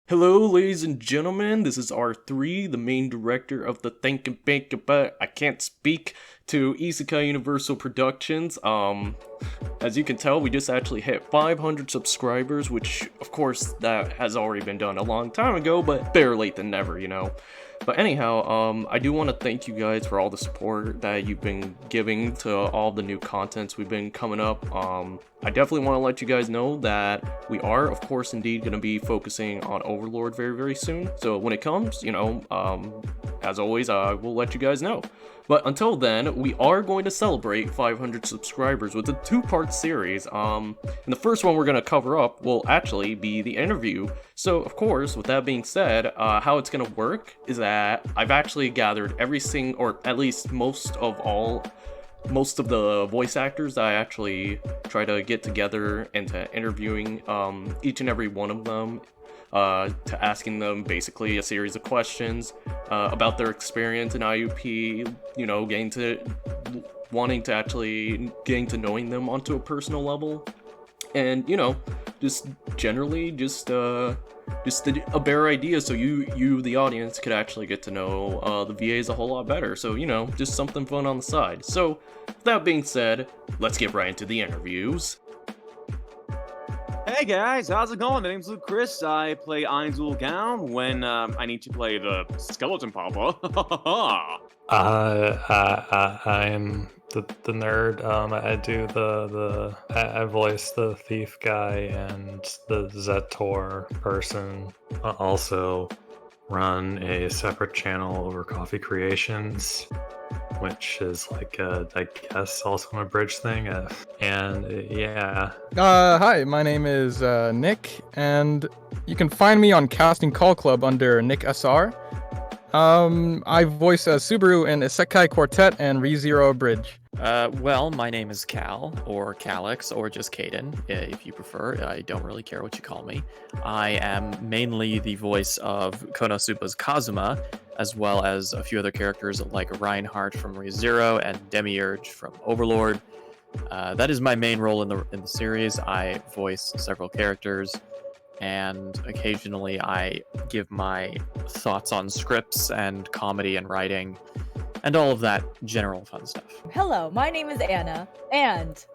Hello, ladies and gentlemen. This is R3, the main director of the Think and Bake But I Can't Speak to Isekai Universal Productions. As you can tell, we just actually hit 500 subscribers, which, of course, that has already been done a long time ago, but better late than never, you know. But anyhow, I do want to thank you guys for all the support that you've been giving to all the new contents we've been coming up. I definitely want to let you guys know that we are, of course, indeed going to be focusing on Overlord very, very soon. So when it comes, as always, I will let you guys know. But until then, we are going to celebrate 500 subscribers with a two-part series. And the first one we're going to cover up will actually be the interview. So, of course, with that being said, how it's going to work is that I've actually gathered every single, or at least most of the voice actors that I actually try to get together into interviewing each and every one of them, to asking them basically a series of questions about their experience in IUP, getting to knowing them onto a personal level, and just generally just a better idea, so you the audience could actually get to know the VAs a whole lot better. So just something fun on the side. So with that being said, let's get right into the interviews. Hey guys, how's it going? My name's Luchrised. I play Einzul Gown when I need to play the skeleton papa. I'm the nerd. I voice the thief guy and the Zetor person. I also run a separate channel over Coffee Creations, which is like I guess also an abridged thing. Yeah. Hi, my name is Nick, and you can find me on Casting Call Club under NickSR. I voice Subaru in Isekai Quartet and ReZero Bridge. Well, my name is Cal, or Kallix, or just Caden, if you prefer. I don't really care what you call me. I am mainly the voice of Konosuba's Kazuma, as well as a few other characters like Reinhardt from ReZero and NerdMiGerd from Overlord. That is my main role in the series. I voice several characters, and occasionally I give my thoughts on scripts and comedy and writing, and all of that general fun stuff. Hello, my name is Anna, and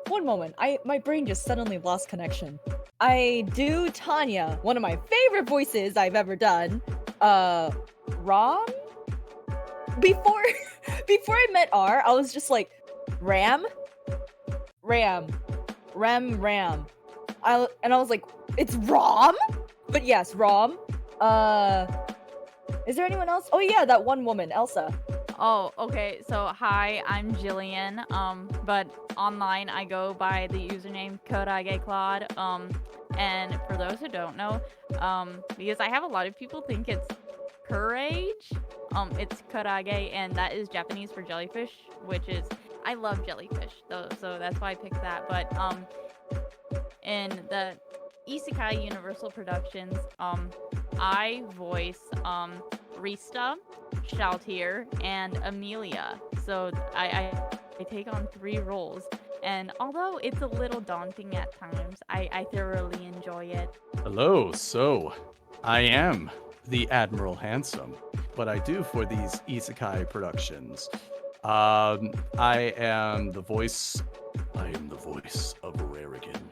one moment, my brain just suddenly lost connection. I do Tanya, one of my favorite voices I've ever done. Rom? Before I met R, I was just like, Ram. I was like, it's Rom? But yes, Rom. Is there anyone else? Oh yeah, that one woman, Elsa. Oh, okay. So, hi, I'm Jillian. But online I go by the username Kurage Clod. And for those who don't know, because I have a lot of people think it's Courage. It's Kurage, and that is Japanese for jellyfish, which is, I love jellyfish though, so that's why I picked that. But in the Isekai Universal Productions, I voice Rista, Shoutier, and Amelia. So I take on 3 roles, and although it's a little daunting at times, I thoroughly enjoy it. Hello, so I am the Admiral Handsome, what I do for these Isekai productions. I am the voice of Rarigan.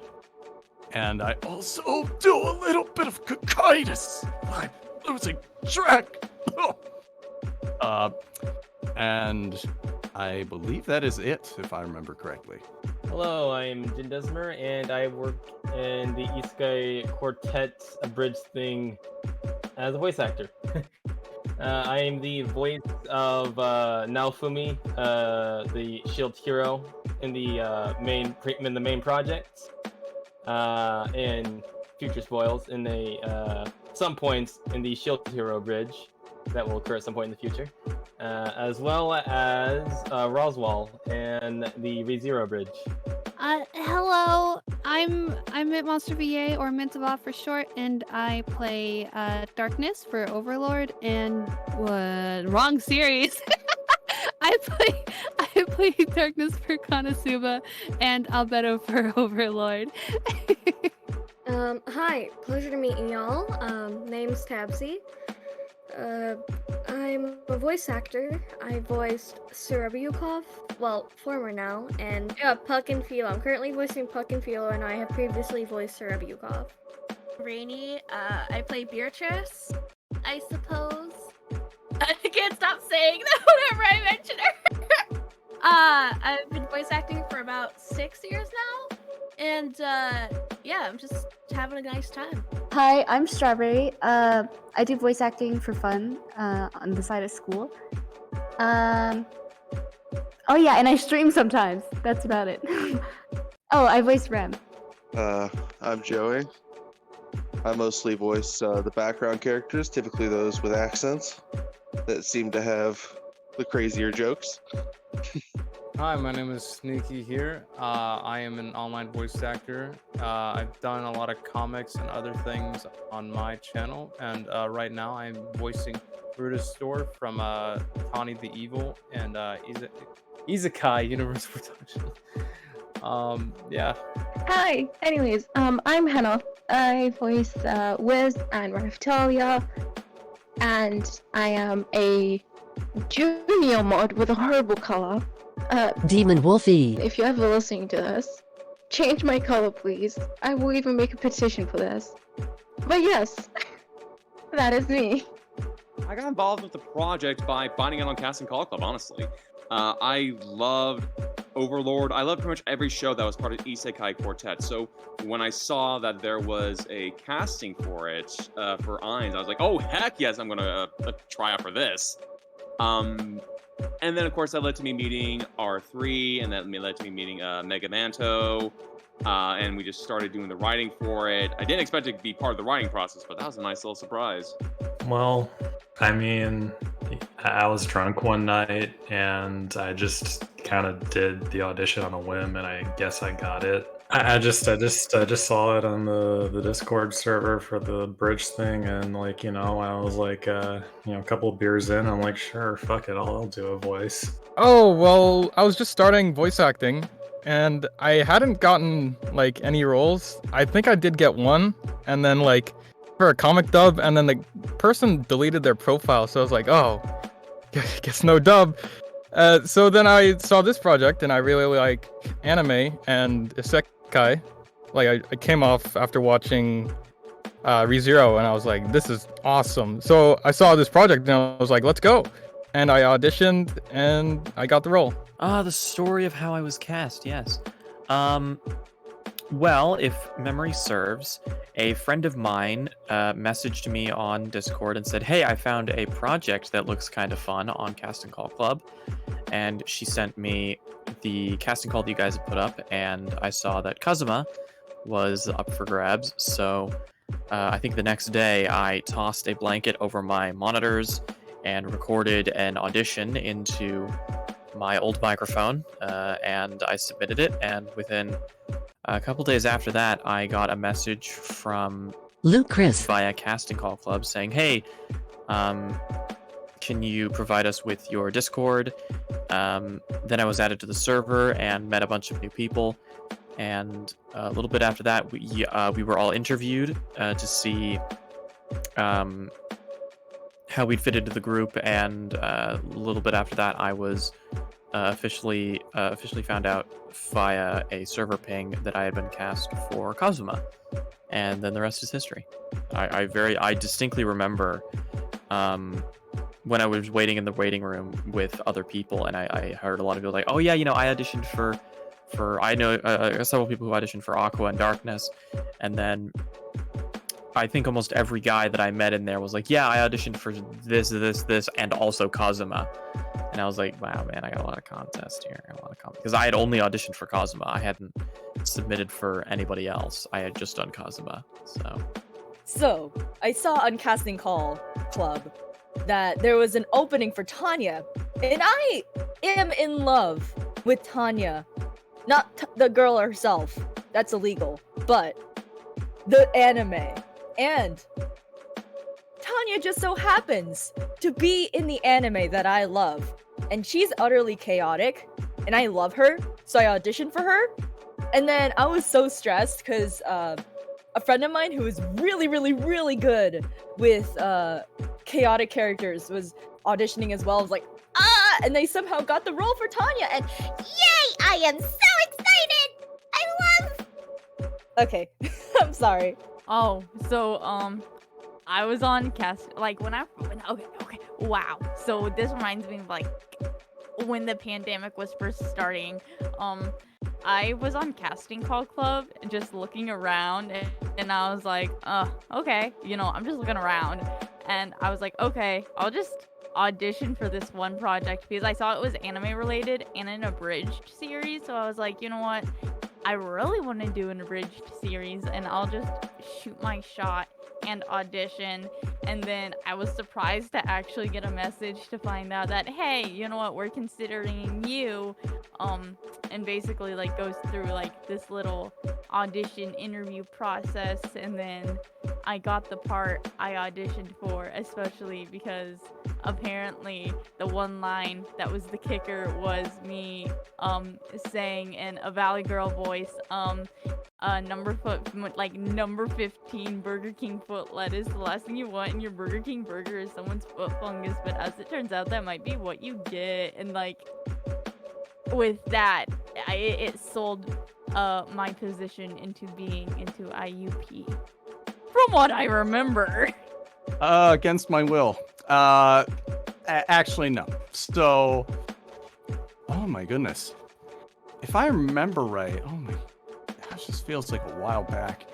And I also do a little bit of cocytus. I'm losing track. And I believe that is it, if I remember correctly. Hello, I'm Jindusmer, and I work in the Isekai Quartet Abridged thing as a voice actor. I am the voice of Naofumi, the shield hero in the main project. And future spoils in some points in the Shield Hero Bridge that will occur at some point in the future, as well as Roswell and the ReZero Bridge. Hello, I'm MintMonsterVA, or NickVA for short, and I play Darkness for Overlord, and wrong series. I play Darkness for Konosuba and Albedo for Overlord. Hi, pleasure to meet y'all. Name's Tabsy. I'm a voice actor. I voiced StrawberryVA, well, former now, and Puck and Philo. I'm currently voicing Puck and Philo, and I have previously voiced StrawberryVA. Rainny, I play Beatrice, I suppose. I can't stop saying that whenever I mention her. I've been voice acting for about 6 years now, and yeah, I'm just having a nice time. Hi, I'm Strawberry. I do voice acting for fun on the side of school. Oh yeah, and I stream sometimes. That's about it. Oh, I voice Rem. I'm Joey. I mostly voice the background characters, typically those with accents that seem to have the crazier jokes. Hi, my name is SneakyisHere. I am an online voice actor. I've done a lot of comics and other things on my channel, and right now I'm voicing Brutus Store from Tawny the Evil and Isekai Universe Production. Yeah. Hi. Anyways, I'm Hannah. I voice Wiz and Raftalia, and I am a junior mod with a horrible color. Demon Wolfie. If you're ever listening to this, change my color, please. I will even make a petition for this. But yes, that is me. I got involved with the project by finding it on Casting Call Club, honestly. I loved Overlord. I loved pretty much every show that was part of Isekai Quartet. So when I saw that there was a casting for it, for Ainz, I was like, oh, heck yes, I'm going to try out for this. And then, of course, that led to me meeting R3, and that led to me meeting Mega Manto, and we just started doing the writing for it. I didn't expect it to be part of the writing process, but that was a nice little surprise. Well, I mean, I was drunk one night, and I just kind of did the audition on a whim, and I guess I got it. I just saw it on the Discord server for the bridge thing, and like, you know, I was like, a couple of beers in, I'm like, sure, fuck it, I'll do a voice. Oh, well, I was just starting voice acting, and I hadn't gotten, like, any roles. I think I did get one, and then, like, for a comic dub, and then the person deleted their profile, so I was like, oh, guess no dub. So then I saw this project, and I really like anime and Isekai. Like, I came off after watching ReZero, and I was like, this is awesome. So I saw this project, and I was like, let's go. And I auditioned, and I got the role. The story of how I was cast, yes. Well, if memory serves, a friend of mine messaged me on Discord and said, hey, I found a project that looks kind of fun on Casting Call Club. And she sent me the casting call that you guys had put up, and I saw that Kazuma was up for grabs. So I think the next day I tossed a blanket over my monitors and recorded an audition into my old microphone, and I submitted it, and within a couple days after that, I got a message from Luchrised via Casting Call Club saying, hey, can you provide us with your Discord? Then I was added to the server and met a bunch of new people. And a little bit after that, we were all interviewed to see how we'd fit into the group. And a little bit after that, I was officially found out via a server ping that I had been cast for Kazuma. And then the rest is history. I distinctly remember when I was waiting in the waiting room with other people, and I heard a lot of people like, oh yeah, I auditioned for I know several people who auditioned for Aqua and Darkness, and then I think almost every guy that I met in there was like, yeah, I auditioned for this, and also Kazuma. And I was like, wow, man, I got a lot of contests here. Because I had only auditioned for Kazuma. I hadn't submitted for anybody else. I had just done Kazuma, So, I saw on Casting Call Club that there was an opening for Tanya, and I am in love with Tanya. Not the girl herself, that's illegal, but the anime. And Tanya just so happens to be in the anime that I love, and she's utterly chaotic, and I love her, so I auditioned for her. And then I was so stressed because a friend of mine who is really, really, really good with chaotic characters was auditioning as well. I was like, and they somehow got the role for Tanya, and yay! I am so excited! I love. Okay, I'm sorry. Oh, so I was on cast like okay. Wow. So this reminds me of like when the pandemic was first starting. I was on Casting Call Club just looking around, and I was like, okay, I'm just looking around, and I was like, okay, I'll just audition for this one project because I saw it was anime related and an abridged series. So I was like, you know what? I really want to do an abridged series, and I'll just shoot my shot and audition. And then I was surprised to actually get a message to find out that, hey, you know what, we're considering you, and basically like goes through like this little audition interview process. And then I got the part I auditioned for, especially because apparently the one line that was the kicker was me saying in a Valley Girl voice, number 15 Burger King foot lettuce. The last thing you want in your Burger King burger is someone's foot fungus, but as it turns out, that might be what you get. And like with that, it sold my position into being into IUP, from what I remember. Against my will. Actually, no. So, oh my goodness. If I remember right, oh my gosh, this feels like a while back.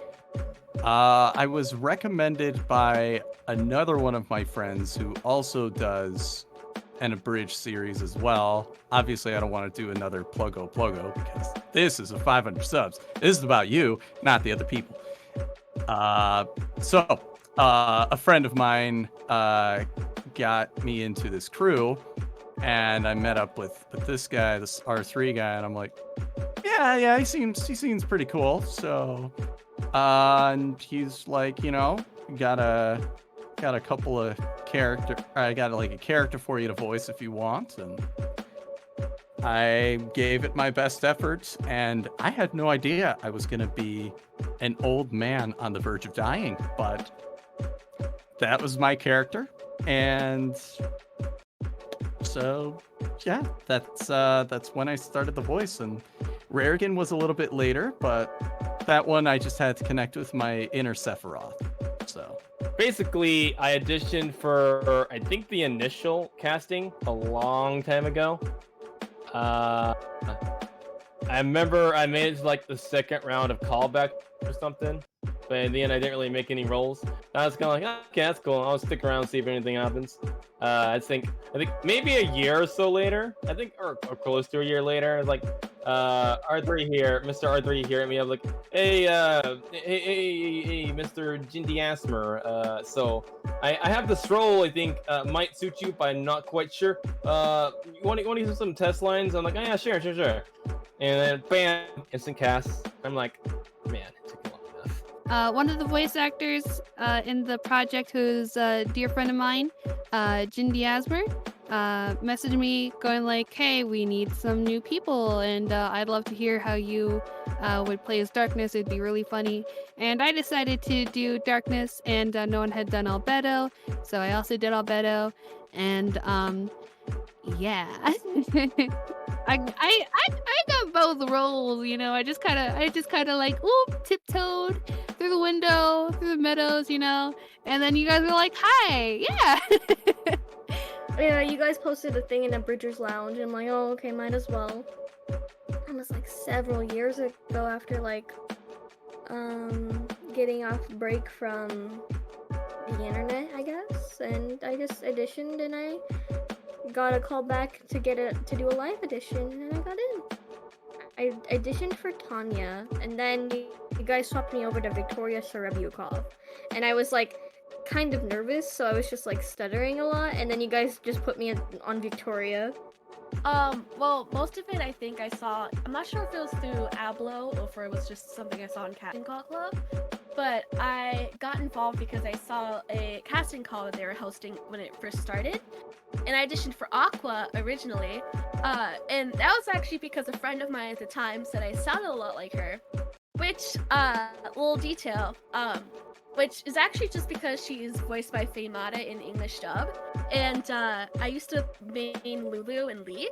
I was recommended by another one of my friends who also does an abridged series as well. Obviously, I don't want to do another Pluggo because this is a 500 subs. This is about you, not the other people. So a friend of mine got me into this crew, and I met up with this guy, this R3 guy, and I'm like, yeah, he seems pretty cool. So, and he's like, got a couple of I got like a character for you to voice if you want, and I gave it my best efforts, and I had no idea I was gonna be an old man on the verge of dying, but that was my character, and so yeah, that's when I started the voice. And Raregan was a little bit later, but that one I just had to connect with my inner Sephiroth. So basically, I auditioned for I think the initial casting a long time ago. I remember I made it to like the second round of callback or something, but in the end I didn't really make any roles. I was kind of like, okay, that's cool. I'll stick around and see if anything happens. I think maybe a year or so later, or close to a year later, I was like, R3 here, Mr. R3 here, at me. I was like, hey, Mr. Jindusmer. So I have this role. I think might suit you, but I'm not quite sure. You want to use some test lines? I'm like, oh, yeah, sure. And then bam, instant cast. I'm like, man, it took long enough. One of the voice actors in the project, who's a dear friend of mine, Jindusmer, messaged me going like, hey, we need some new people, and I'd love to hear how you would play as Darkness. It'd be really funny. And I decided to do Darkness, and no one had done Albedo, so I also did Albedo, and yeah. I got both roles, I just kind of like, tiptoed through the window, through the meadows, and then you guys were like, hi, yeah. Yeah, you guys posted a thing in a Bridger's Lounge, and I'm like, oh, okay, might as well. It was like several years ago after like, getting off break from the internet, I guess, and I just auditioned, and I got a call back to do a live audition, and I got in. I auditioned for Tanya, and then you guys swapped me over to Victoria Serebiukov, and I was like kind of nervous, so I was just like stuttering a lot, and then you guys just put me on Victoria. Well, most of it I think I saw, I'm not sure if it was through Ablo or if it was just something I saw in Casting Call Club, but I got involved because I saw a casting call that they were hosting when it first started, and I auditioned for Aqua originally, and that was actually because a friend of mine at the time said I sounded a lot like her, which little detail, which is actually just because she is voiced by Feymata in English dub, and I used to main Lulu in League,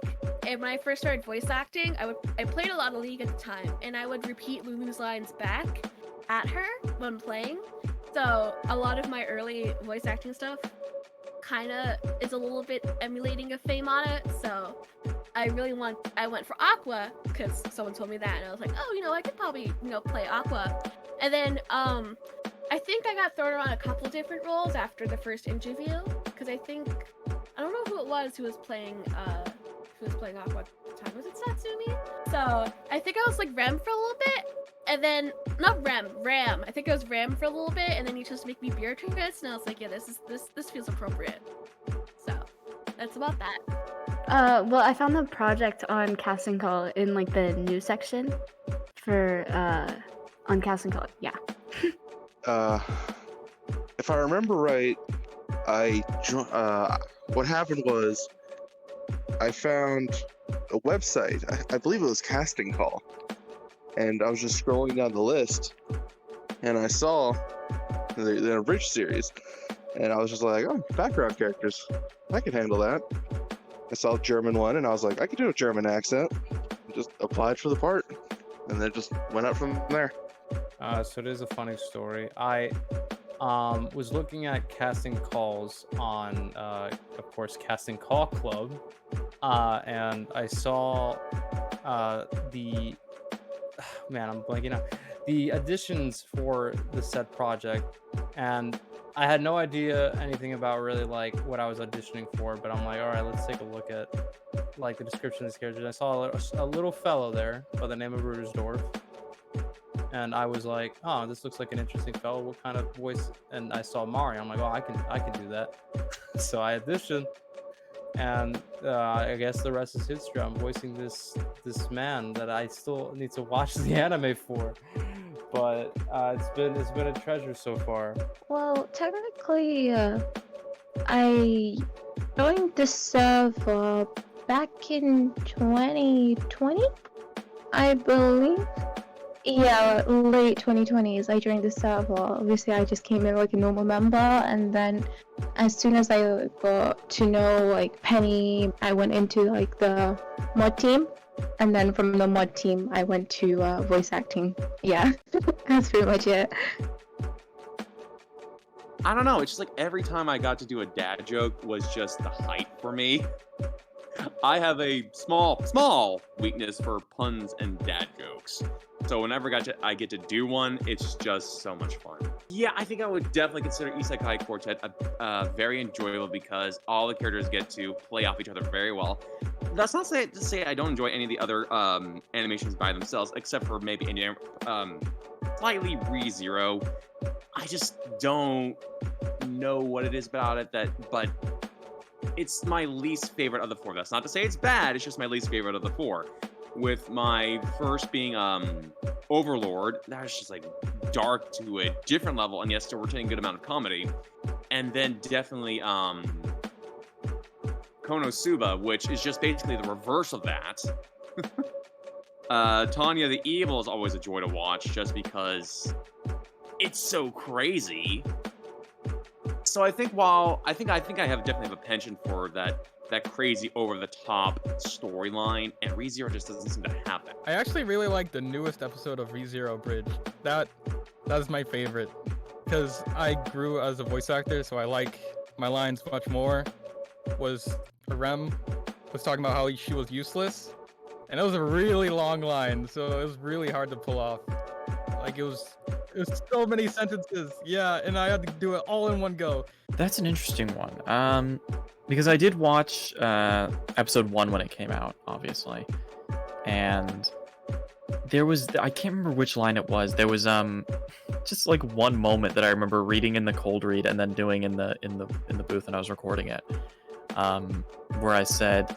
and when I first started voice acting, I played a lot of League at the time, and I would repeat Lulu's lines back at her when playing. So a lot of my early voice acting stuff kind of is a little bit emulating of Feymata, so I went for Aqua because someone told me that, and I was like, oh, I could probably, play Aqua. And then I think I got thrown around a couple different roles after the first interview, because I don't know who it was who was playing Aqua at the time. Was it Satsumi? So I think I was like Rem for a little bit, and then not Ram. I think it was Ram for a little bit, and then he just make me Beatrice, and I was like, yeah, this feels appropriate. So that's about that. Well, I found the project on Casting Call in like the news section for on Casting Call. Yeah. If I remember right, what happened was I found a website. I believe it was Casting Call, and I was just scrolling down the list, and I saw the Abridged series, and I was just like, oh, background characters, I can handle that. I saw a German one, and I was like, I could do a German accent. Just applied for the part, and then just went up from there. So it is a funny story. I was looking at casting calls on, of course, Casting Call Club, and I saw the I'm blanking out, the auditions for the said project, and I had no idea anything about really like what I was auditioning for, but I'm like, all right, let's take a look at like the description of this character. I saw a little fellow there by the name of Rudersdorf, and I was like, oh, this looks like an interesting fellow. What kind of voice? And I saw Mario. I'm like, oh, I can do that. So I auditioned, and I guess the rest is history. I'm voicing this man that I still need to watch the anime for, but it's been a treasure so far. Well, technically, I joined the server back in 2020, I believe. Yeah, late 2020s, I joined the server. Obviously, I just came in like a normal member, and then as soon as I got to know like Penny, I went into like the mod team, and then from the mod team, I went to voice acting. Yeah, that's pretty much it. I don't know, it's just like every time I got to do a dad joke was just the height for me. I have a small weakness for puns and dad jokes. So whenever I get to do one, it's just so much fun. Yeah, I think I would definitely consider Isekai Quartet very enjoyable because all the characters get to play off each other very well. That's not to say I don't enjoy any of the other animations by themselves, except for maybe slightly ReZero. I just don't know what it is about it but it's my least favorite of the four. That's not to say it's bad, it's just my least favorite of the four. With my first being Overlord, that was just like dark to a different level, and yet still retaining a good amount of comedy. And then definitely Konosuba, which is just basically the reverse of that. Tanya the Evil is always a joy to watch just because it's so crazy. So I think I definitely have a penchant for that crazy over-the-top storyline, and ReZero just doesn't seem to have that. I actually really like the newest episode of ReZero Bridge. That's my favorite, because I grew as a voice actor, so I like my lines much more. Rem was talking about how she was useless, and it was a really long line, so it was really hard to pull off. Like it was so many sentences, yeah, and I had to do it all in one go. That's an interesting one. Because I did watch episode 1 when it came out, obviously, and there was I can't remember which line it was. There was just like one moment that I remember reading in the cold read and then doing in the booth when I was recording it, where I said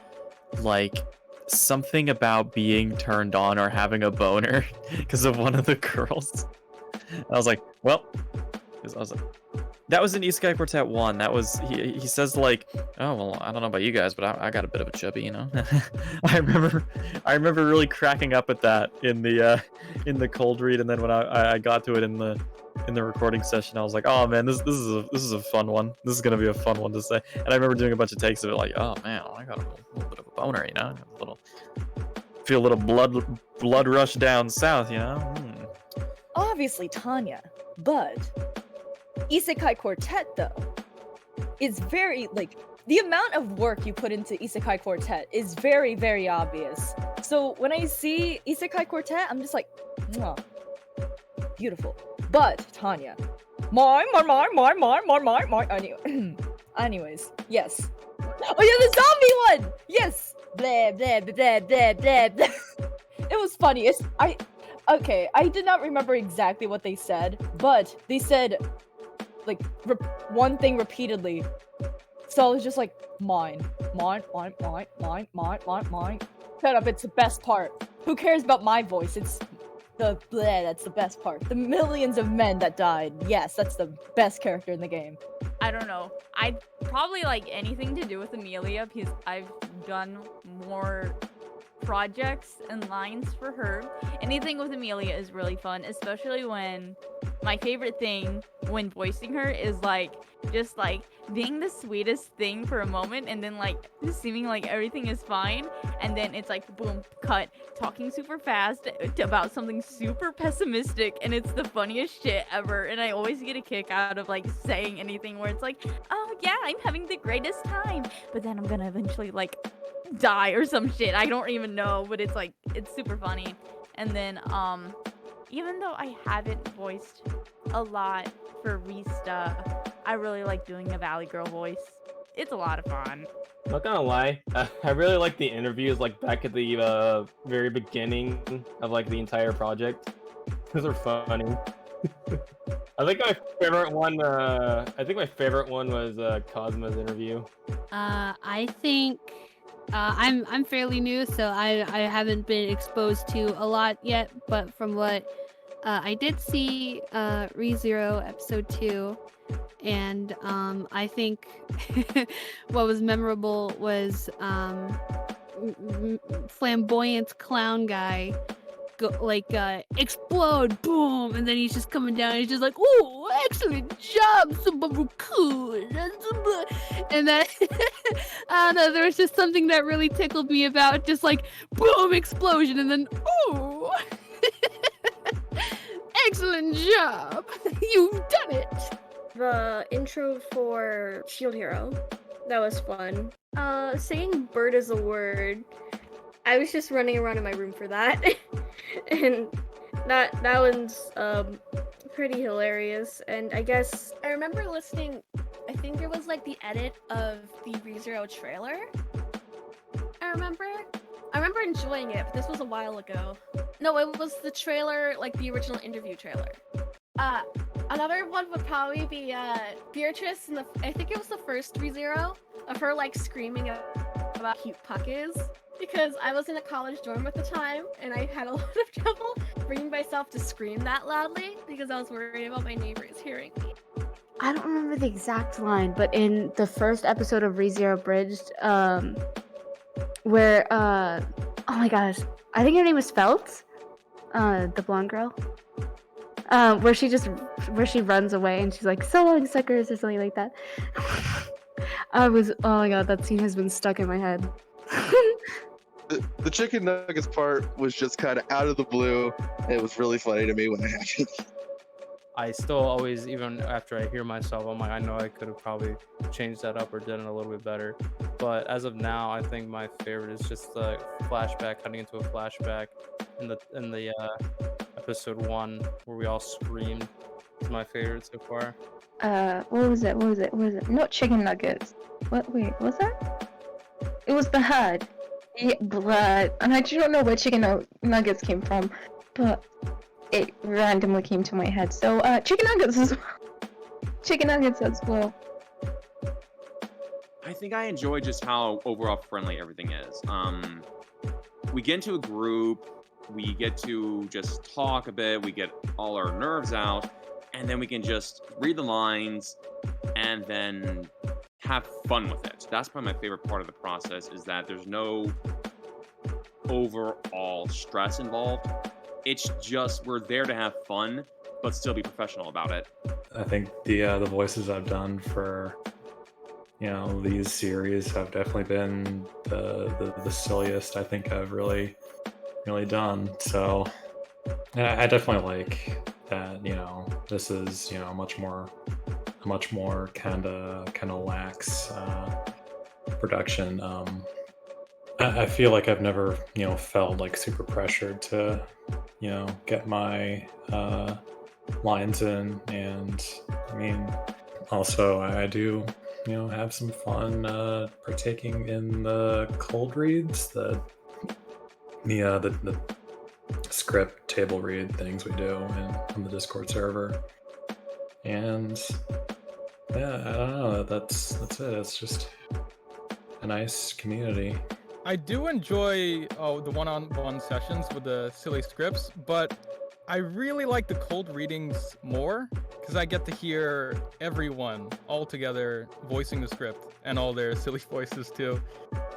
like something about being turned on or having a boner because of one of the girls. I was like, well, because I was like, That was in Isekai Quartet 1. That was he says like, oh well, I don't know about you guys, but I got a bit of a chubby, you know. I remember really cracking up at that in the cold read, and then when I got to it in the recording session, I was like, oh man, this is a fun one. This is gonna be a fun one to say. And I remember doing a bunch of takes of it, like, oh man, I got a little bit of a boner, you know, feel a little blood rush down south, you know. Obviously Tanya, but Isekai Quartet though is very like the amount of work you put into Isekai Quartet is very, very obvious. So when I see Isekai Quartet, I'm just like, mwah, beautiful. But Tanya, anyways, yes. Oh yeah, the zombie one. Yes. Blah blah blah blah blah blah. It was funny. Okay, I did not remember exactly what they said, but they said like one thing repeatedly. So I was just like, mine. Shut up, it's the best part. Who cares about my voice? It's the bleh, that's the best part. The millions of men that died. Yes, that's the best character in the game. I don't know. I'd probably like anything to do with Amelia because I've done more projects and lines for her. Anything with Amelia is really fun, especially when my favorite thing when voicing her is like just like being the sweetest thing for a moment and then like seeming like everything is fine and then it's like boom, cut, talking super fast about something super pessimistic and it's the funniest shit ever. And I always get a kick out of like saying anything where it's like, oh yeah, I'm having the greatest time, but then I'm gonna eventually like die or some shit. I don't even know, but it's like it's super funny. And then even though I haven't voiced a lot for Rista, I really like doing a Valley Girl voice. It's a lot of fun. Not gonna lie, I really like the interviews like back at the very beginning of like the entire project. Those are funny. I think my favorite one was Cosmo's interview. I think I'm fairly new, so I haven't been exposed to a lot yet. But from what I did see, ReZero episode 2, and I think what was memorable was flamboyant clown guy. Explode, boom, and then he's just coming down. And he's just like, "Oh, excellent job, super cool." And then I don't know. There was just something that really tickled me about just like boom, explosion, and then oh, excellent job, you've done it. The intro for Shield Hero, that was fun. Saying "bird" is a word. I was just running around in my room for that. And that one's pretty hilarious. And I guess I remember listening, I think it was like the edit of the ReZero trailer. I remember enjoying it, but this was a while ago. No, it was the trailer, like the original interview trailer. Another one would probably be Beatrice in I think it was the first ReZero of her like screaming about how cute Puck is. Because I was in a college dorm at the time, and I had a lot of trouble bringing myself to scream that loudly because I was worried about my neighbors hearing me. I don't remember the exact line, but in the first episode of ReZero Bridged, where oh my gosh, I think her name was Felt, the blonde girl, where she runs away and she's like, "So long, suckers," or something like that. Oh my god, that scene has been stuck in my head. The chicken nuggets part was just kind of out of the blue. It was really funny to me when it happened. I still always, even after I hear myself, I'm like, I know I could have probably changed that up or done it a little bit better. But as of now, I think my favorite is just the flashback, cutting into a flashback in the episode 1 where we all screamed. It's my favorite so far. What was it? Not chicken nuggets. Wait, was that? It was the herd. Yeah, blood. And I don't know where chicken nuggets came from, but it randomly came to my head. So, chicken nuggets as well. Chicken nuggets as well. I think I enjoy just how overall friendly everything is. We get into a group, we get to just talk a bit, we get all our nerves out, and then we can just read the lines, and then have fun with it. That's probably my favorite part of the process, is that there's no overall stress involved. It's just we're there to have fun, but still be professional about it. I think the voices I've done for these series have definitely been the silliest I think I've really done. So I definitely like that. This is a much more kind of lax production. I feel like I've never felt like super pressured to get my lines in, and I mean also I do have some fun partaking in the cold reads, the script table read things we do on the Discord server. And yeah, I don't know, that's it. It's just a nice community. I do enjoy the one-on-one sessions with the silly scripts, but I really like the cold readings more because I get to hear everyone all together voicing the script and all their silly voices too.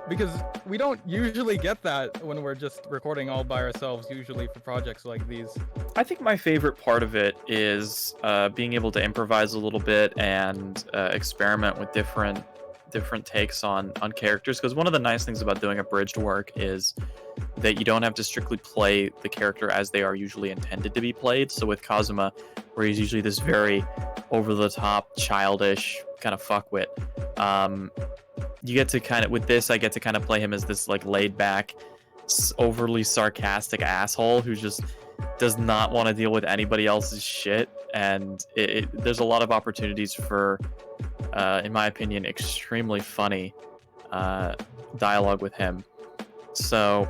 Because we don't usually get that when we're just recording all by ourselves, usually for projects like these. I think my favorite part of it is being able to improvise a little bit and experiment with different takes on characters, because one of the nice things about doing abridged work is that you don't have to strictly play the character as they are usually intended to be played. So with Kazuma, where he's usually this very over-the-top, childish kind of fuckwit, you get to with this, I get to kind of play him as this like laid-back, overly sarcastic asshole who just does not want to deal with anybody else's shit, and there's a lot of opportunities for in my opinion, extremely funny dialogue with him. So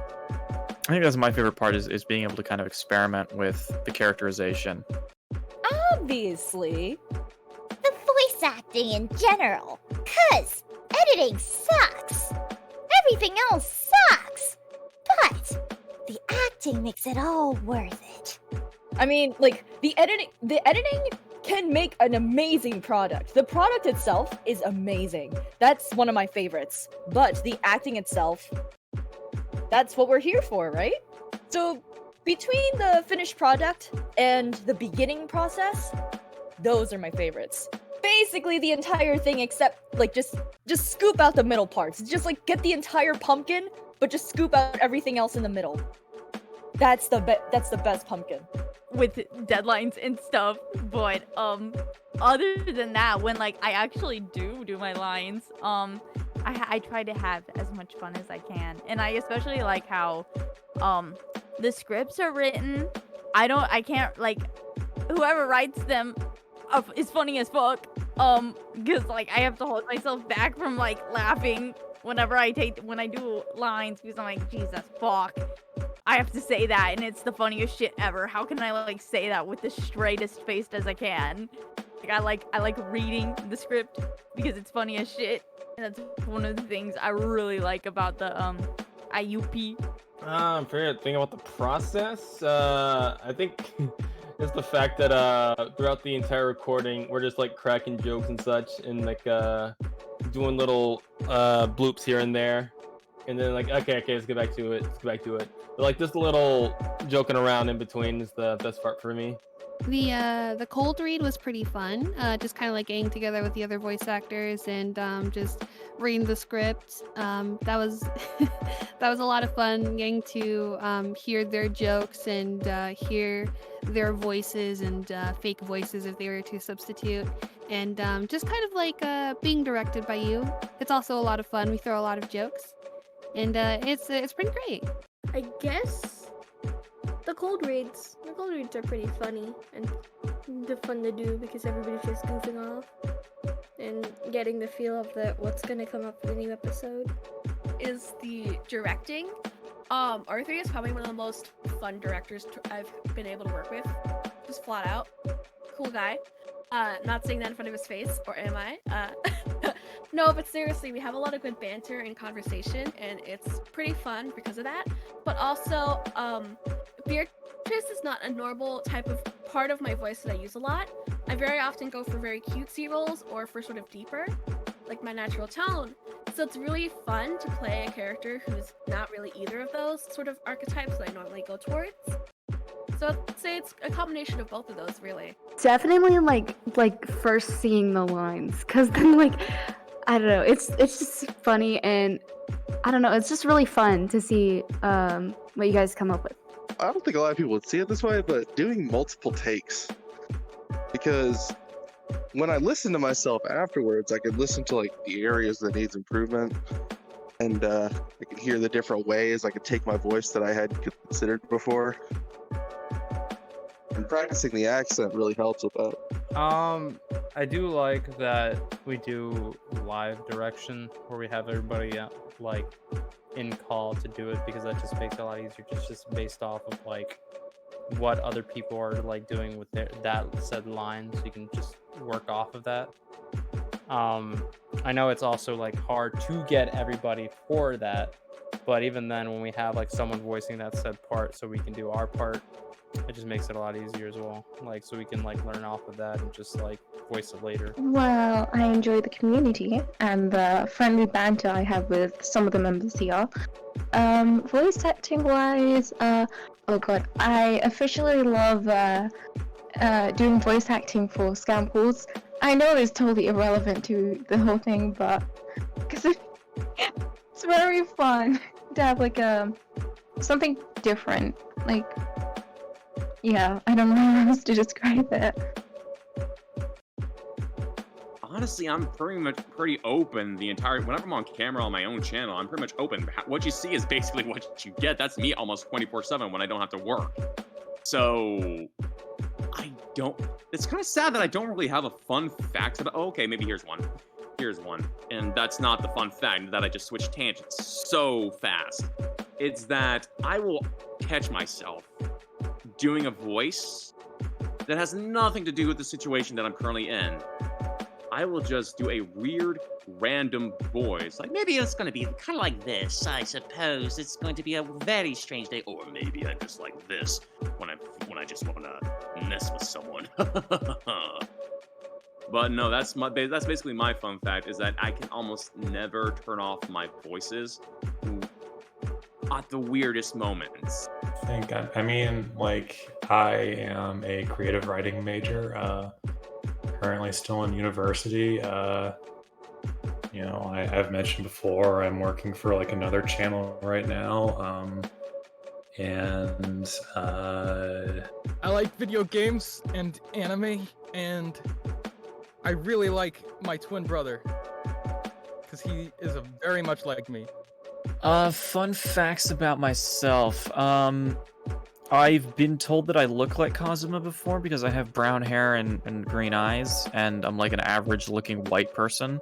I think that's my favorite part, is being able to kind of experiment with the characterization. Obviously, the voice acting in general, cause editing sucks. Everything else sucks. But the acting makes it all worth it. I mean, like, the editing can make an amazing product. The product itself is amazing. That's one of my favorites. But the acting itself, that's what we're here for, right? So between the finished product and the beginning process, those are my favorites. Basically the entire thing, except like just scoop out the middle parts. Just like get the entire pumpkin, but just scoop out everything else in the middle. That's the best pumpkin. With deadlines and stuff, but other than that, when like I actually do my lines, I try to have as much fun as I can, and I especially like how the scripts are written. I can't like, whoever writes them is funny as fuck, because like I have to hold myself back from like laughing when I do lines, because I'm like, Jesus fuck, I have to say that, and it's the funniest shit ever. How can I like say that with the straightest face as I can? Like I like reading the script because it's funny as shit, and that's one of the things I really like about the IUP. I'm forgetting to think about the process. I think it's the fact that throughout the entire recording we're just like cracking jokes and such, and like doing little bloops here and there, and then like okay, let's get back to it. But like this little joking around in between is the best part for me. The cold read was pretty fun. Just kind of like getting together with the other voice actors and just reading the script. That was that was a lot of fun, getting to hear their jokes and hear their voices and fake voices if they were to substitute, and just kind of like being directed by you. It's also a lot of fun. We throw a lot of jokes, and it's pretty great. I guess the cold reads are pretty funny and they're fun to do because everybody's just goofing off and getting the feel of what's gonna come up for the new episode. Is the directing. R3 is probably one of the most fun directors I've been able to work with. Just flat out. Cool guy. Not saying that in front of his face, or am I? No, but seriously, we have a lot of good banter and conversation, and it's pretty fun because of that. But also, Beatrice is not a normal type of part of my voice that I use a lot. I very often go for very cutesy roles or for sort of deeper, like my natural tone. So it's really fun to play a character who's not really either of those sort of archetypes that I normally go towards. So I'd say it's a combination of both of those, really. Definitely like first seeing the lines, cause then like I don't know, it's just funny, and I don't know, it's just really fun to see what you guys come up with. I don't think a lot of people would see it this way, but doing multiple takes, because when I listen to myself afterwards, I could listen to like the areas that needs improvement, and I could hear the different ways I could take my voice that I had considered before. And practicing the accent really helps with that. I do like that we do live direction where we have everybody like in call to do it, because that just makes it a lot easier, just based off of like what other people are like doing with that said line, so you can just work off of that. I know it's also like hard to get everybody for that, but even then, when we have like someone voicing that said part so we can do our part, it just makes it a lot easier as well, like so we can like learn off of that and just like voice it later. Well, I enjoy the community and the friendly banter I have with some of the members here. Voice acting wise, oh god, I officially love doing voice acting for scam calls. I know it's totally irrelevant to the whole thing, but because it's very fun to have like something different, like. Yeah, I don't know how else to describe it. Honestly, I'm pretty open the entire. Whenever I'm on camera on my own channel, I'm pretty much open. What you see is basically what you get. That's me almost 24/7 when I don't have to work. So I don't. It's kind of sad that I don't really have a fun fact about. Oh, okay, maybe here's one. Here's one, and that's not the fun fact that I just switched tangents so fast. It's that I will catch myself doing a voice that has nothing to do with the situation that I'm currently in. I will just do a weird, random voice. Like, maybe it's going to be kind of like this, I suppose. It's going to be a very strange day. Or maybe I'm just like this when I just want to mess with someone. But no, that's basically my fun fact, is that I can almost never turn off my voices at the weirdest moments. I mean, like, I am a creative writing major, currently still in university. You know, I've mentioned before, I'm working for like another channel right now, and I like video games and anime, and I really like my twin brother, because he is very much like me. Fun facts about myself. I've been told that I look like Kazuma before because I have brown hair and green eyes, and I'm like an average-looking white person.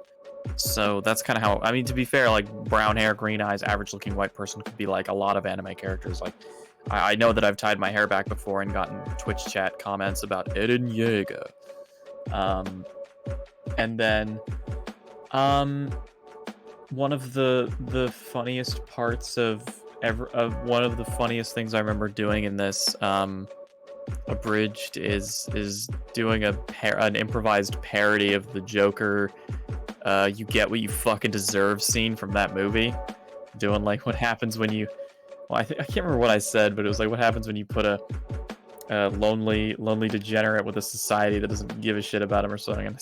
So that's kind of how. I mean, to be fair, like brown hair, green eyes, average-looking white person could be like a lot of anime characters. Like, I know that I've tied my hair back before and gotten Twitch chat comments about Eren Yeager. And then, one of the funniest parts of one of the funniest things I remember doing in this abridged is doing an improvised parody of the Joker "You Get What You Fucking Deserve" scene from that movie, doing like what happens when you I can't remember what I said, but it was like what happens when you put a lonely degenerate with a society that doesn't give a shit about him or something. And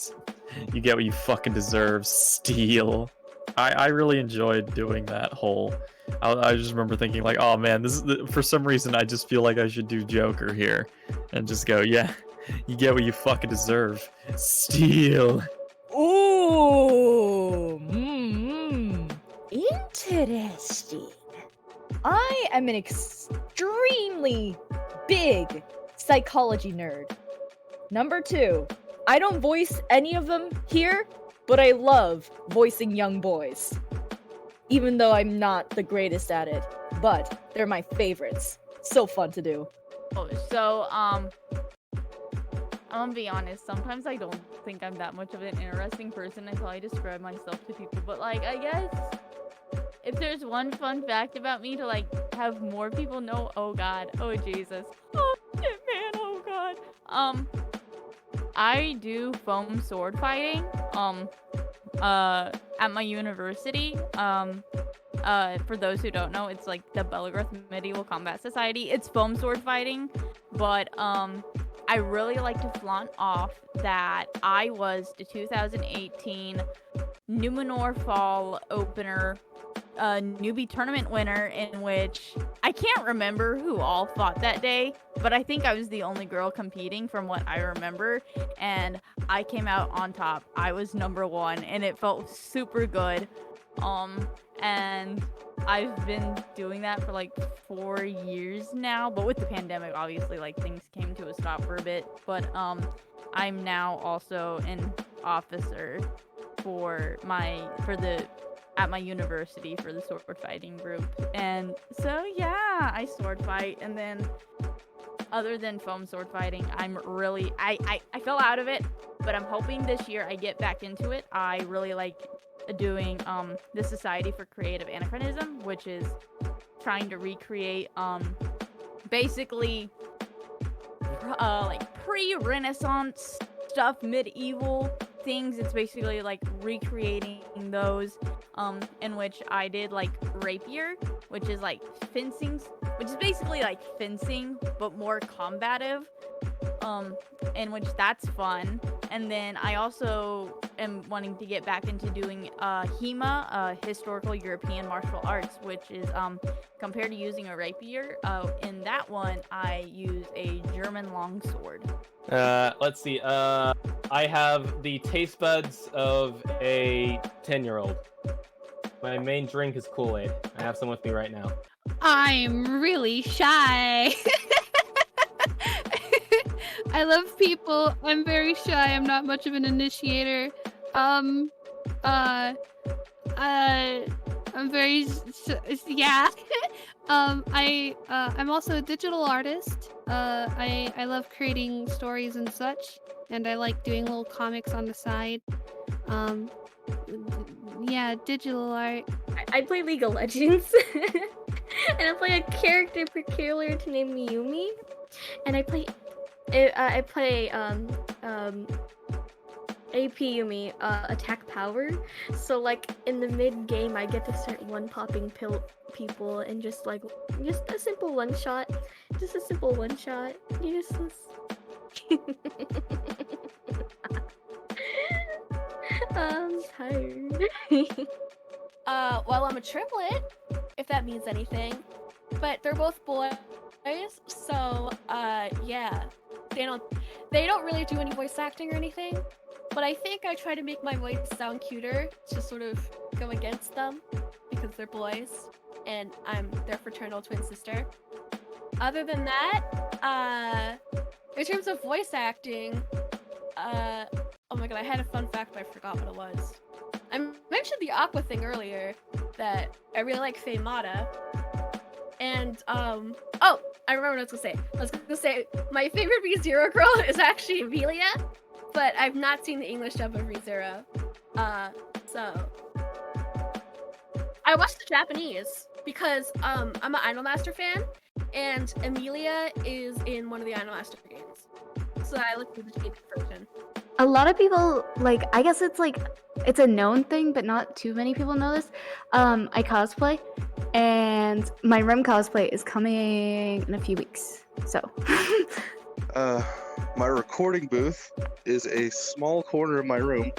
you get what you fucking deserve, steal. I really enjoyed doing that whole. I just remember thinking like, oh man, this is for some reason I just feel like I should do Joker here, and just go, yeah, you get what you fucking deserve, steal. Ooh, interesting. I am an extremely big psychology nerd. Number 2, I don't voice any of them here, but I love voicing young boys. Even though I'm not the greatest at it, but they're my favorites. So fun to do. Oh, so, I'm gonna be honest, sometimes I don't think I'm that much of an interesting person until I describe myself to people, but like, I guess if there's one fun fact about me to like have more people know, oh god, oh Jesus, oh shit man, oh god. I do foam sword fighting. At my university. For those who don't know, it's like the Belgrowth Medieval Combat Society. It's foam sword fighting, but I really like to flaunt off that I was the 2018 Numenor Fall opener, newbie tournament winner, in which I can't remember who all fought that day, but I think I was the only girl competing from what I remember, and I came out on top. I was number 1, and it felt super good. And I've been doing that for like 4 years now, but with the pandemic, obviously, like, things came to a stop for a bit. But I'm now also an officer at my university for the sword fighting group. And so yeah, I sword fight. And then other than foam sword fighting, I'm really I fell out of it, but I'm hoping this year I get back into it. I really like doing the Society for Creative Anachronism, which is trying to recreate basically like pre-Renaissance stuff, medieval things. It's basically like recreating those, in which I did like rapier, which is like fencing, which is basically like fencing but more combative, in which that's fun. And then I also am wanting to get back into doing HEMA, historical European martial arts, which is compared to using a rapier, in that one I use a German longsword. Let's see. I have the taste buds of a 10-year-old. My main drink is Kool-Aid. I have some with me right now. I'm really shy. I love people. I'm very shy. I'm not much of an initiator. I'm very yeah. I'm also a digital artist. I love creating stories and such, and I like doing little comics on the side. Yeah, digital art. I play League of Legends, and I play a character peculiar to name Miyumi, and I play AP Yumi, attack power. So like in the mid game, I get to start one-popping people and just a simple one shot, just a simple one shot. You just. I'm tired. Well, I'm a triplet, if that means anything. But they're both boys, so yeah. They don't really do any voice acting or anything. But I think I try to make my voice sound cuter to sort of go against them because they're boys and I'm their fraternal twin sister. Other than that, in terms of voice acting, oh my god, I had a fun fact, but I forgot what it was. I mentioned the Aqua thing earlier, that I really like Faye Mata. And, oh, I remember what I was gonna say. I was gonna say, my favorite ReZero girl is actually Amelia, but I've not seen the English dub of ReZero. So I watched the Japanese because, I'm an Idolmaster fan, and Amelia is in one of the Idolmaster games. So I looked at the Japanese version. A lot of people, like, I guess it's like, it's a known thing, but not too many people know this. I cosplay, and my REM cosplay is coming in a few weeks, so. My recording booth is a small corner of my room,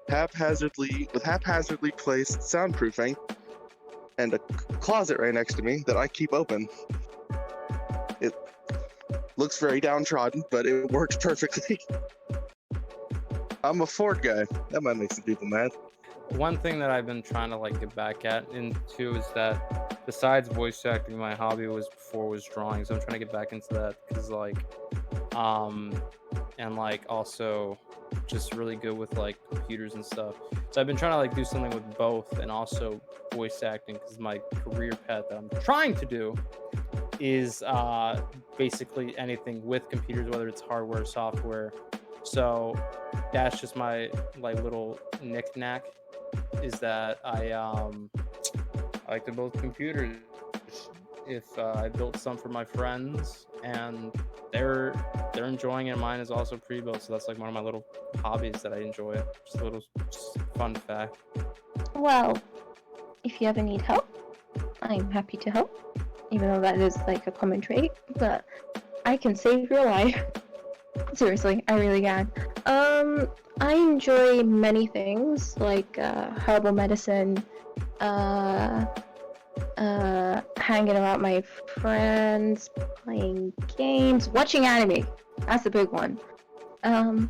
haphazardly placed soundproofing, and a closet right next to me that I keep open. It looks very downtrodden, but it works perfectly. I'm a Ford guy. That might make some people mad. One thing that I've been trying to like get back at into is that besides voice acting, my hobby was drawing. So I'm trying to get back into that because like, and like also just really good with like computers and stuff. So I've been trying to like do something with both and also voice acting because my career path that I'm trying to do is basically anything with computers, whether it's hardware or software. So that's just my like little knick-knack, is that I like to build computers. If I built some for my friends, and they're enjoying it. Mine is also pre-built, so that's like one of my little hobbies that I enjoy. Just a little fun fact. Well, if you ever need help, I'm happy to help. Even though that is like a common trait, but I can save your life. Seriously, I really can. I enjoy many things like herbal medicine, hanging out with my friends, playing games, watching anime. That's a big one.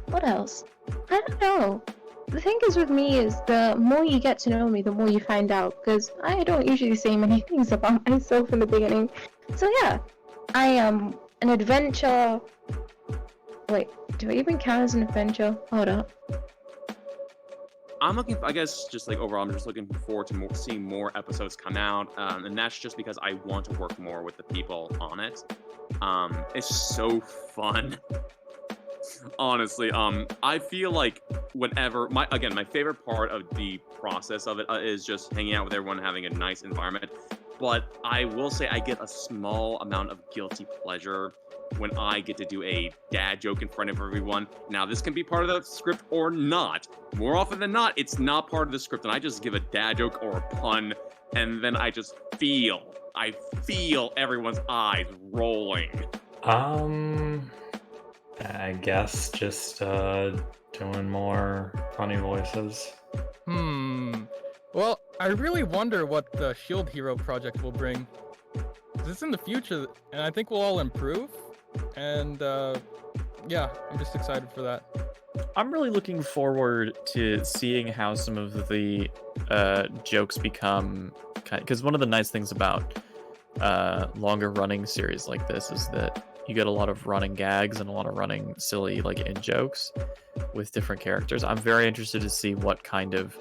What else? I don't know. The thing is with me is the more you get to know me, the more you find out, because I don't usually say many things about myself in the beginning. So yeah, I am an adventure. Wait, do I even count as an adventure? Hold up. I'm looking, I guess, just like overall, I'm just looking forward to seeing more episodes come out, and that's just because I want to work more with the people on it. It's so fun. Honestly, I feel like whenever my favorite part of the process of it is just hanging out with everyone, having a nice environment. But I will say I get a small amount of guilty pleasure when I get to do a dad joke in front of everyone. Now, this can be part of the script or not. More often than not, it's not part of the script, and I just give a dad joke or a pun, and then I just feel everyone's eyes rolling. I guess just doing more funny voices. Well, I really wonder what the Shield Hero project will bring. It's in the future, and I think we'll all improve. And yeah, I'm just excited for that. I'm really looking forward to seeing how some of the jokes become, because one of the nice things about longer running series like this is that you get a lot of running gags and a lot of running silly in jokes with different characters. I'm very interested to see what kind of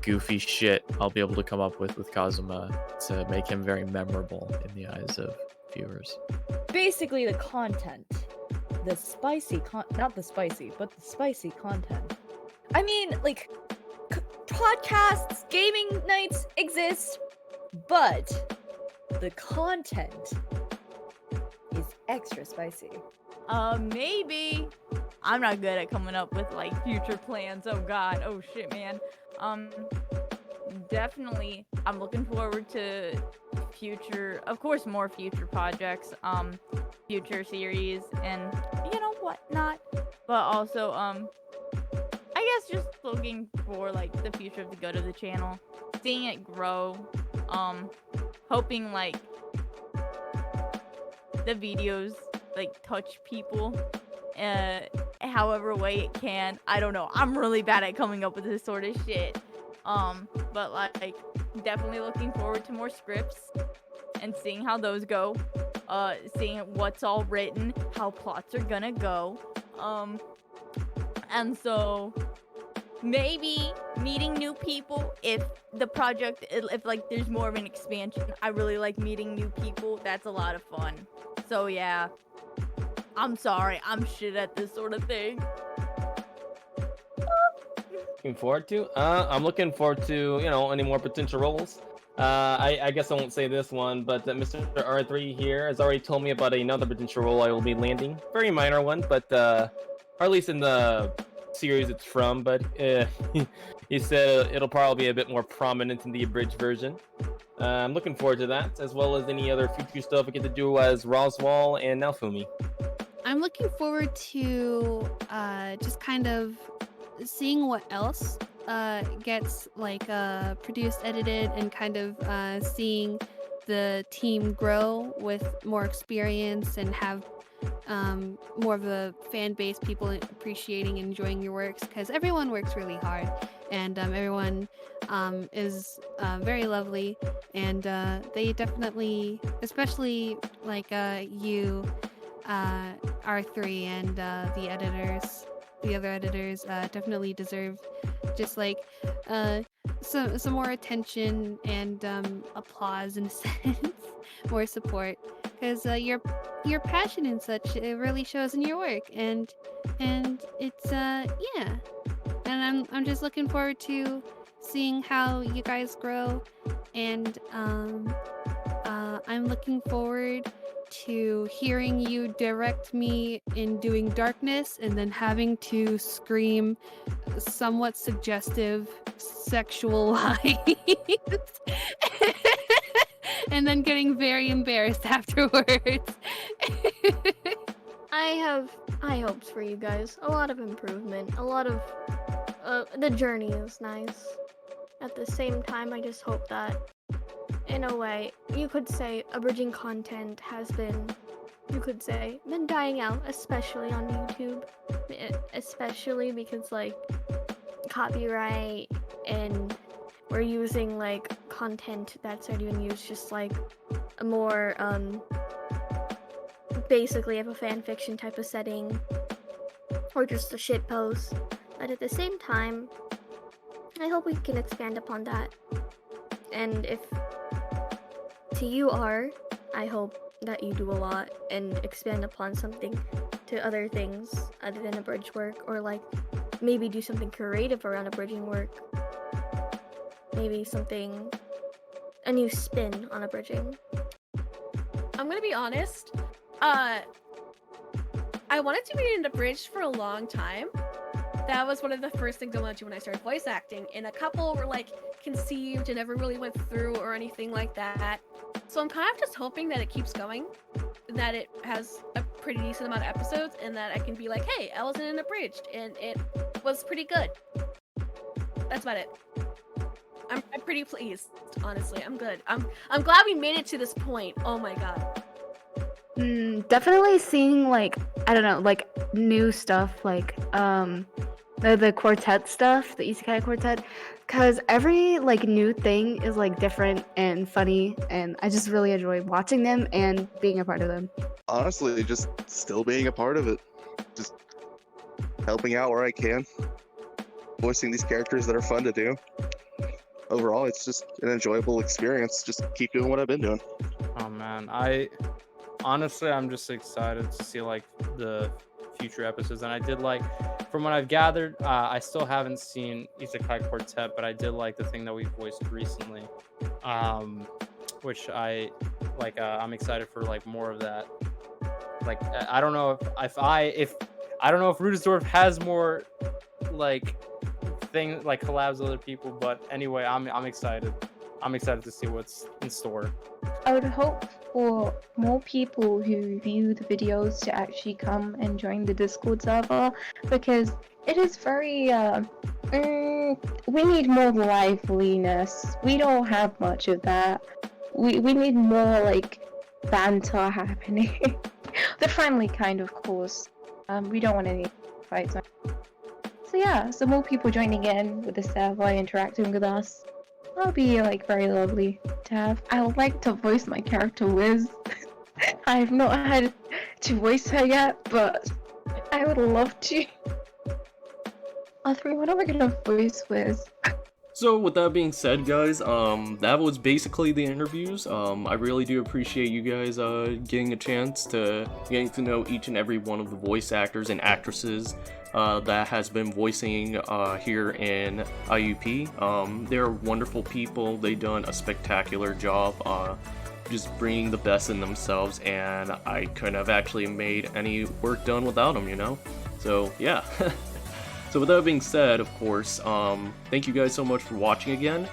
goofy shit I'll be able to come up with Kazuma to make him very memorable in the eyes of viewers. Basically, the content. The spicy not the spicy, but the spicy content. I mean, podcasts, gaming nights exist, but the content is extra spicy. Maybe. I'm not good at coming up with future plans. Oh god. Oh shit, man. Definitely I'm looking forward to more future projects, future series and whatnot. But also I guess just looking for the future of the good of the channel, seeing it grow, hoping the videos touch people however way it can. I don't know, I'm really bad at coming up with this sort of shit, but definitely looking forward to more scripts and seeing how those go, seeing what's all written, how plots are gonna go, and so maybe meeting new people if the project, if there's more of an expansion. I really like meeting new people. That's a lot of fun. So yeah, I'm sorry, I'm shit at this sort of thing. Looking forward to? I'm looking forward to, any more potential roles. I guess I won't say this one, but Mr. R3 here has already told me about another potential role I will be landing. Very minor one, but or at least in the series it's from, but he said it'll probably be a bit more prominent in the abridged version. I'm looking forward to that, as well as any other future stuff I get to do as Roswell and Naofumi. I'm looking forward to just kind of seeing what else gets produced, edited, and kind of seeing the team grow with more experience and have more of a fan base, people appreciating and enjoying your works, because everyone works really hard and everyone is very lovely, and they definitely, especially you, R3, and the other editors definitely deserve just some more attention and applause in a sense, more support, because your passion and such, it really shows in your work, and it's yeah, and I'm just looking forward to seeing how you guys grow, and I'm looking forward to hearing you direct me in doing darkness and then having to scream somewhat suggestive sexual lines and then getting very embarrassed afterwards. I have high hopes for you guys. A lot of improvement. A lot of the journey is nice. At the same time, I just hope that, in a way, you could say abridging content has been, you could say, been dying out, especially on YouTube. Especially because, like, copyright and we're using, like, content that's already been used, just, like, a more, basically have a fan fiction type of setting, or just a shit post. But at the same time, I hope we can expand upon that. And if to you are, I hope that you do a lot and expand upon something to other things other than abridged work, or like maybe do something creative around abridging work. Maybe something, a new spin on abridging. I'm gonna be honest. I wanted to be in abridged for a long time. That was one of the first things I wanted to do when I started voice acting, and a couple were like conceived and never really went through or anything like that. So I'm kind of just hoping that it keeps going, that it has a pretty decent amount of episodes, and that I can be like, hey, I was in an abridged and it was pretty good. That's about it. I'm pretty pleased, honestly. I'm good. I'm glad we made it to this point. Oh my god. Definitely seeing, like, I don't know, like new stuff, like the quartet stuff, the Isekai quartet, because every like new thing is like different and funny, and I just really enjoy watching them and being a part of them. Honestly, just still being a part of it, just helping out where I can, voicing these characters that are fun to do. Overall, it's just an enjoyable experience. Just keep doing what I've been doing. Oh man, honestly, I'm just excited to see like the future episodes, and I did like, from what I've gathered, I still haven't seen Isekai Quartet, but I did like the thing that we voiced recently, which I like. I'm excited for like more of that. Like, I don't know if I don't know if Rudesdorf has more like thing like collabs with other people, but anyway, I'm excited. I'm excited to see what's in store. I would hope for more people who view the videos to actually come and join the Discord server, because it is very, we need more liveliness. We don't have much of that. We need more, like, banter happening. The friendly kind, of course. We don't want any fights. So yeah, so more people joining in with the server, interacting with us. That'll be like very lovely to have. I would like to voice my character Liz. I have not had to voice her yet, but I would love to. What am I gonna voice Liz? So with that being said, guys, that was basically the interviews. I really do appreciate you guys getting a chance to getting to know each and every one of the voice actors and actresses that has been voicing here in IUP. They're wonderful people. They've done a spectacular job just bringing the best in themselves, and I couldn't have actually made any work done without them, you know? So yeah. So with that being said, of course, thank you guys so much for watching again.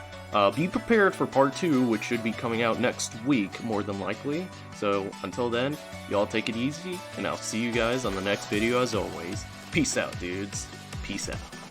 Be prepared for part 2, which should be coming out next week, more than likely. So until then, y'all take it easy, and I'll see you guys on the next video as always. Peace out, dudes. Peace out.